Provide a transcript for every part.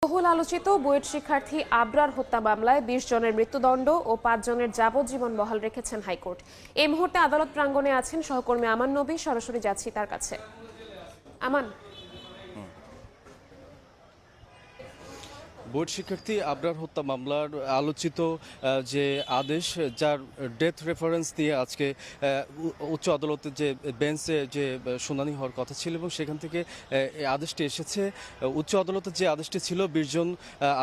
বহুল আলোচিত বুয়েট শিক্ষার্থী আবরার হত্যা মামলায় ২০ জনের মৃত্যুদণ্ড ও ৫ জনের যাবজ্জীবন বহাল রেখেছেন হাইকোর্ট। এই মুহূর্তে আদালত প্রাঙ্গণে আছেন সহকর্মী আমান নবী। সরাসরি যাচ্ছি তার কাছে। আমান, বুয়েট শিক্ষার্থী আবরার হত্যা মামলার আলোচিত যে আদেশ, যার ডেথ রেফারেন্স দিয়ে আজকে উচ্চ আদালতের যে বেঞ্চে যে শুনানি হওয়ার কথা ছিল এবং সেখান থেকে এই আদেশটি এসেছে। উচ্চ আদালতের যে আদেশটি ছিল ২০ জন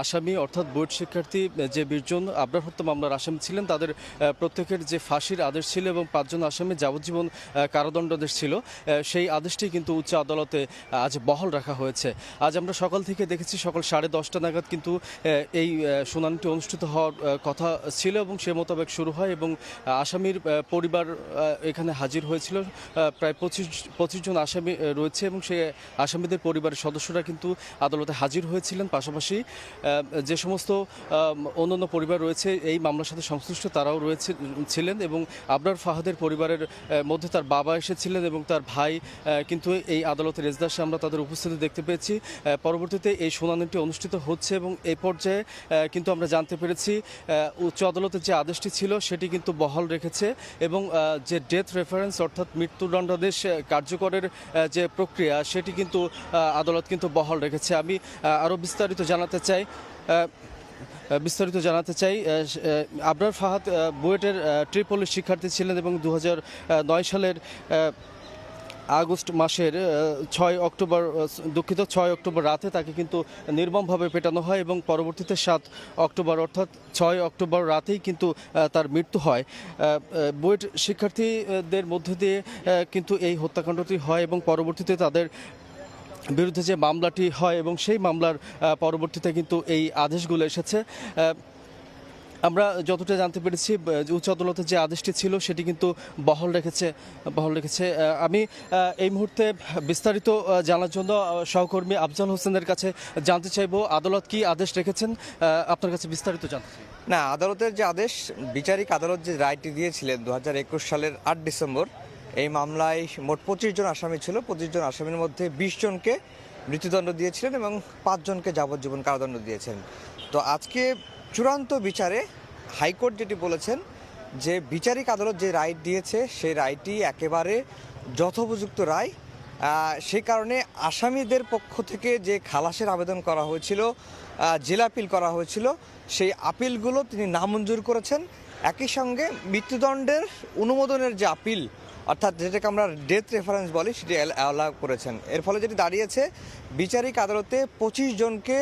আসামি, অর্থাৎ বুয়েট শিক্ষার্থী যে ২০ জন আবরার হত্যা মামলার আসামি ছিলেন তাদের প্রত্যেকের যে ফাঁসির আদেশ ছিল এবং ৫ জন আসামি যাবজ্জীবন কারাদণ্ডাদেশ ছিল, সেই আদেশটি কিন্তু উচ্চ আদালতে আজ বহাল রাখা হয়েছে। আজ আমরা সকাল থেকে দেখেছি সকাল 10:30 নাগাদ কিন্তু এই শুনানিটি অনুষ্ঠিত হওয়ার কথা ছিল এবং সে মোতাবেক শুরু হয় এবং আসামির পরিবার এখানে হাজির হয়েছিল। প্রায় ২৫ জন আসামি রয়েছে এবং সেই আসামিদের পরিবারের সদস্যরা কিন্তু আদালতে হাজির হয়েছিলেন। পাশাপাশি যে সমস্ত অন্যান্য পরিবার রয়েছে এই মামলার সাথে সংশ্লিষ্ট তারাও ছিলেন এবং আবরার ফাহাদের পরিবারের মধ্যে তার বাবা এসেছিলেন এবং তার ভাই কিন্তু এই আদালতের এজলাসে আমরা তাদের উপস্থিতি দেখতে পেয়েছি। পরবর্তীতে এই শুনানিটি অনুষ্ঠিত হচ্ছে এবং এই পর্যায়ে কিন্তু আমরা জানতে পেরেছি উচ্চ আদালতের যে আদেশটি ছিল সেটি কিন্তু বহাল রেখেছে এবং যে ডেথ রেফারেন্স অর্থাৎ মৃত্যুদণ্ডাদেশ কার্যকরের যে প্রক্রিয়া সেটি কিন্তু আদালত কিন্তু বহাল রেখেছে। আমি আরও বিস্তারিত জানাতে চাই আবরার ফাহাদ বুয়েটের ট্রিপলির শিক্ষার্থী ছিলেন এবং 2009 সালের আগস্ট মাসের 6 অক্টোবর রাতে তাকে কিন্তু নির্মমভাবে পেটানো হয় এবং পরবর্তীতে 7 অক্টোবর অর্থাৎ 6 অক্টোবর রাতেই কিন্তু তার মৃত্যু হয়। বুয়েট শিক্ষার্থীদের মধ্যে দিয়ে কিন্তু এই হত্যাকাণ্ডটি হয় এবং পরবর্তীতে তাদের বিরুদ্ধে যে মামলাটি হয় এবং সেই মামলার পরবর্তীতে কিন্তু এই আদেশগুলো এসেছে। আমরা যতটা জানতে পেরেছি উচ্চ আদালতের যে আদেশটি ছিল সেটি কিন্তু বহাল রেখেছে। আমি এই মুহূর্তে বিস্তারিত জানার জন্য সহকর্মী আফজাল হোসেনের কাছে জানতে চাইব আদালত কি আদেশ রেখেছেন, আপনার কাছে বিস্তারিত জানতে চাই। না, আদালতের যে আদেশ, বিচারিক আদালত যে রায়টি দিয়েছিলেন 2021 সালের 8 ডিসেম্বর, এই মামলায় মোট 25 জন আসামি ছিল। 25 জন আসামির মধ্যে 20 জনকে মৃত্যুদণ্ড দিয়েছিলেন এবং 5 জনকে যাবজ্জীবন কারাদণ্ড দিয়েছেন। তো আজকে চূড়ান্ত বিচারে হাইকোর্ট যেটি বলেছেন যে বিচারিক আদালত যে রায় দিয়েছে সেই রায়টি একেবারে যথোপযুক্ত রায়। সেই কারণে আসামিদের পক্ষ থেকে যে খালাসের আবেদন করা হয়েছিল, জেলা আপিল করা হয়েছিল, সেই আপিলগুলো তিনি নামঞ্জুর করেছেন। একই সঙ্গে মৃত্যুদণ্ডের অনুমোদনের যে আপিল, অর্থাৎ যেটাকে আমরা ডেথ রেফারেন্স বলি, সেটি অ্যালাউ করেছেন। এর ফলে যেটি দাঁড়িয়েছে বিচারিক আদালতে 25 জনকে